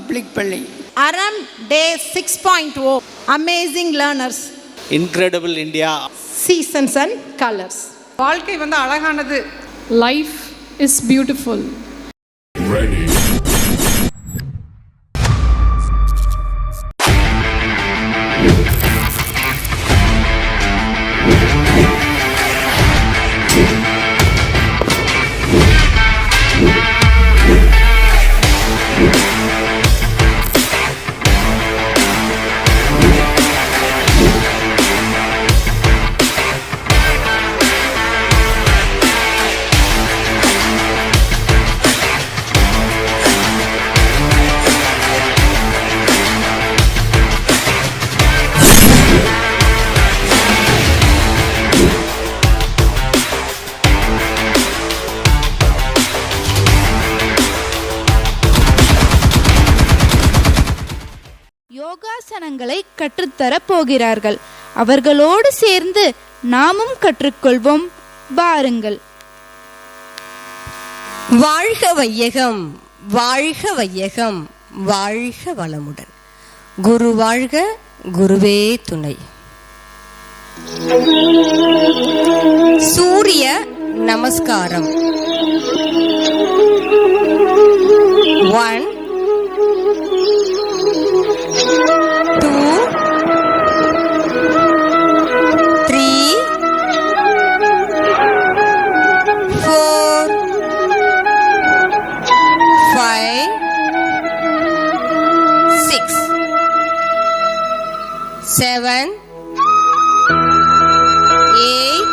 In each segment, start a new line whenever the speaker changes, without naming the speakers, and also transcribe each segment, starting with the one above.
Public பள்ளி.
அறம் டே 6.0 amazing learners.
Incredible India.
Seasons and colours.
வாழ்க்கை அழகானது.
Life is beautiful.
Ready.
யோகாசனங்களை கற்றுத்தரப் போகிறார்கள். அவர்களோடு சேர்ந்து நாமும் கற்றுக்கொள்வோம். வாருங்கள்.
வாழ்க வையகம், வாழ்க வையகம், வாழ்க வளமுடன். குரு வாழ்க, குருவே துணை. சூரிய நமஸ்காரம். 1 2 3 4 5 6 7 8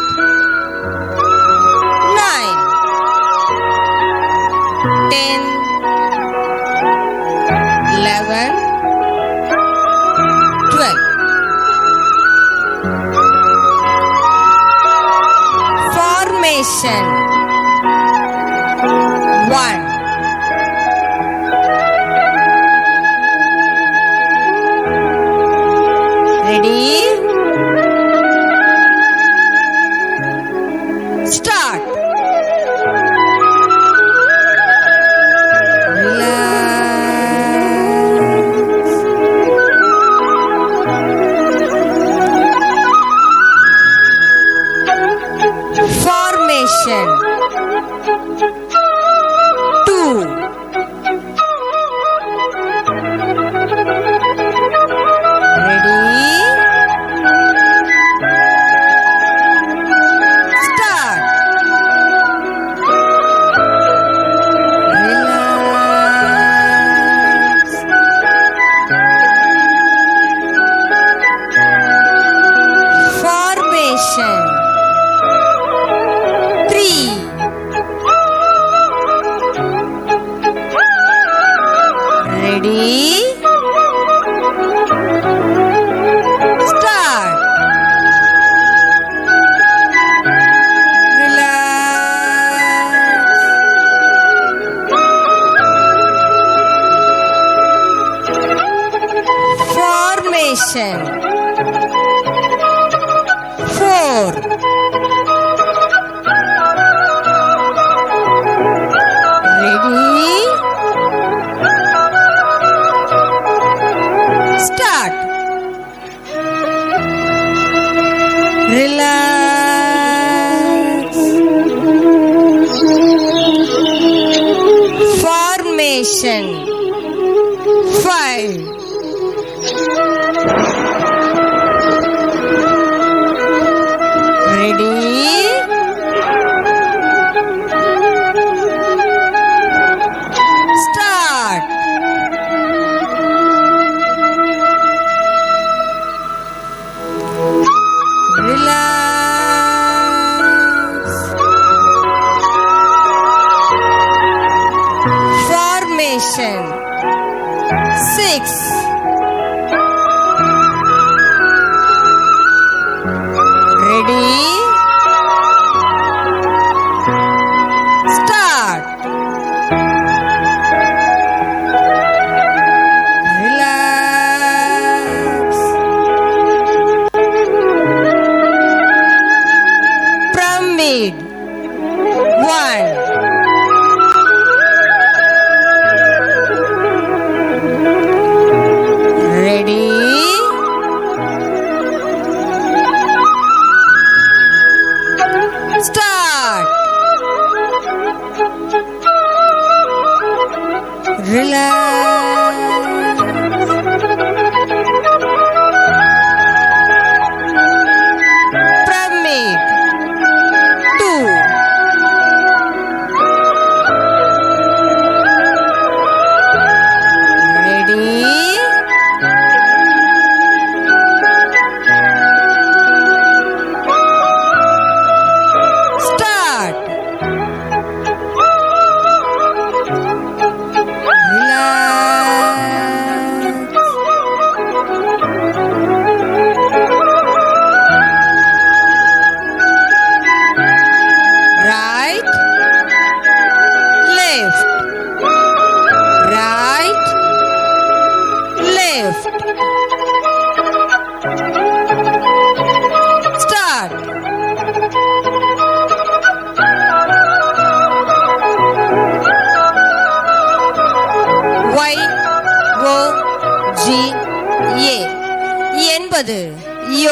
9 10 11 12. Formation. 1 Ready? Start. Formation.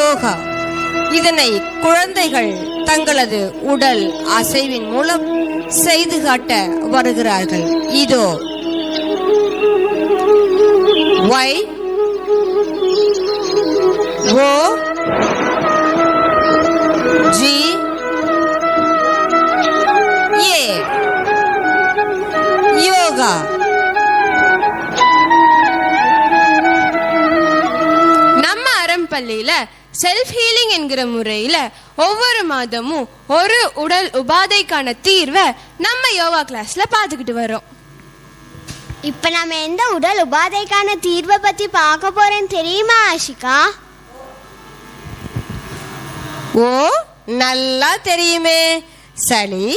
Yoga. இதனை குழந்தைகள் தங்களது உடல் அசைவின் மூலம் செய்து காட்ட வருகிறார்கள். இதோ Y O G A yoga.
நம்ம அறம்பள்ளியில செல்ஃப் ஹீலிங் என்கிற முறையில ஒவ்வொரு மாதமும் ஒரு உடல் உபாதைக்கான தீர்வை நம்ம யோகா கிளாஸ்ல பார்த்துக்கிட்டு வரோம்.
இப்ப நம்ம எந்த உடல் உபாதைக்கான தீர்வை பத்தி பார்க்க போறேன்னு தெரியுமா ஆஷிகா?
ஓ, நல்லா தெரியுமே. சளி,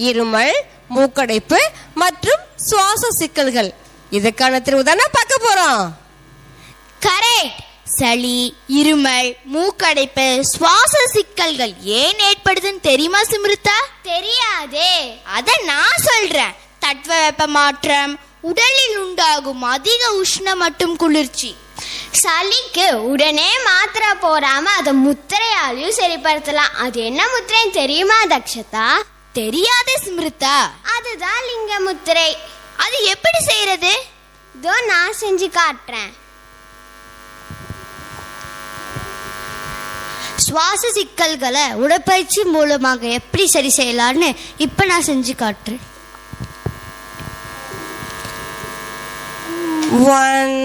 இருமல், மூக்கடைப்பு மற்றும் சுவாச சிக்கல்கள், இதுக்கான தீர்வு தானே பார்க்க போறோம்.
கரெக்ட். சளி, இருமல், மூக்கடைப்பு, சுவாச சிக்கல்கள் ஏன் ஏற்படுதுன்னு தெரியுமா சிம்ருதா?
தெரியாதே.
அத நான் சொல்றேன். தட்பவெப்ப மாற்றம், உடலில் உண்டாகும் அதிக உஷ்ணம் மற்றும் குளிர்ச்சி.
சளிக்கு உடனே மாத்திரை போடாம அதை முத்திரையாலையும் சரிப்படுத்தலாம். அது என்ன முத்திரைன்னு தெரியுமா தக்ஷதா?
தெரியாதே சிம்ருதா.
அதுதான் லிங்க முத்திரை.
அது எப்படி செய்யறது?
இதோ நான் செஞ்சு காட்டுறேன்.
சுவாச சிக்கல்களை உடற்பயிற்சி மூலமாக எப்படி சரி செய்யலான்னு இப்ப நான் செஞ்சு காட்டுறேன்.
1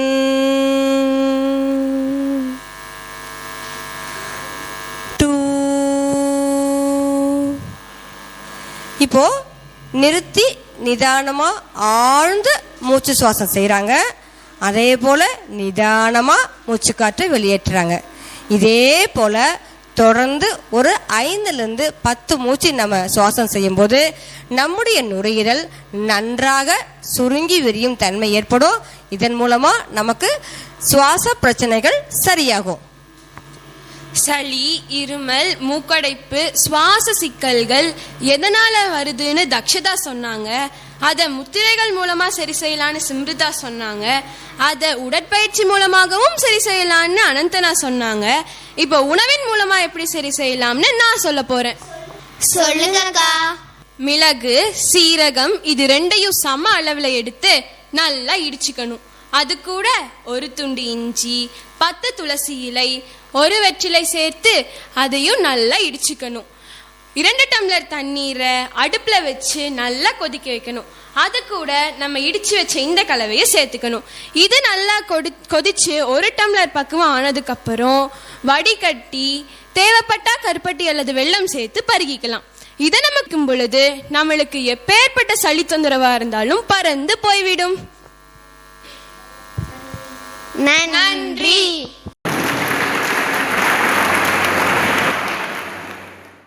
2. இப்போ நிறுத்தி நிதானமா ஆழ்ந்து மூச்சு சுவாசம் செய்யறாங்க. அதே போல நிதானமா மூச்சு காற்றை வெளியேற்றுறாங்க. இதே போல தொடர்ந்து ஒரு 5லிருந்து 10 மூச்சு நம்ம சுவாசம் செய்யும் போது நம்முடைய நுரையீரல் நன்றாக சுருங்கி விரியும் தன்மை ஏற்படும். இதன் மூலமா நமக்கு சுவாச பிரச்சனைகள் சரியாகும்.
சளி, இருமல், மூக்கடைப்பு, சுவாச சிக்கல்கள் எதனால வருதுன்னு தக்ஷதா சொன்னாங்க. அதை முத்திரைகள் மூலமா சரி செய்யலான்னு சிம்ருதா சொன்னாங்க. அதை உடற்பயிற்சி மூலமாகவும் சரி செய்யலான்னு அனந்தனா சொன்னாங்க. இப்போ உணவின் மூலமா எப்படி சரி செய்யலாம்னு நான் சொல்ல போறேன்.
சொல்லுங்கக்கா.
மிளகு, சீரகம் இது ரெண்டையும் சம அளவுல எடுத்து நல்லா இடிச்சுக்கணும். அது கூட ஒரு துண்டு இஞ்சி, 10 துளசி இலை, ஒரு வெற்றிலை சேர்த்து அதையும் நல்லா இடிச்சுக்கணும். 2 டம்ளர் தண்ணீரை அடுப்புல வச்சு நல்லா கொதிக்க வைக்கணும். அது கூட நம்ம இடிச்சு வச்ச இந்த கலவையை சேர்த்துக்கணும். இது நல்லா கொதிச்சு 1 டம்ளர் பக்குவம் ஆனதுக்கு அப்புறம் வடிகட்டி தேவைப்பட்டா கருப்பட்டி அல்லது வெல்லம் சேர்த்து பருகிக்கலாம். இதை நமக்கும் பொழுது நம்மளுக்கு எப்பேற்பட்ட சளி தொந்தரவா இருந்தாலும் பறந்து போய்விடும்.
நன்றி.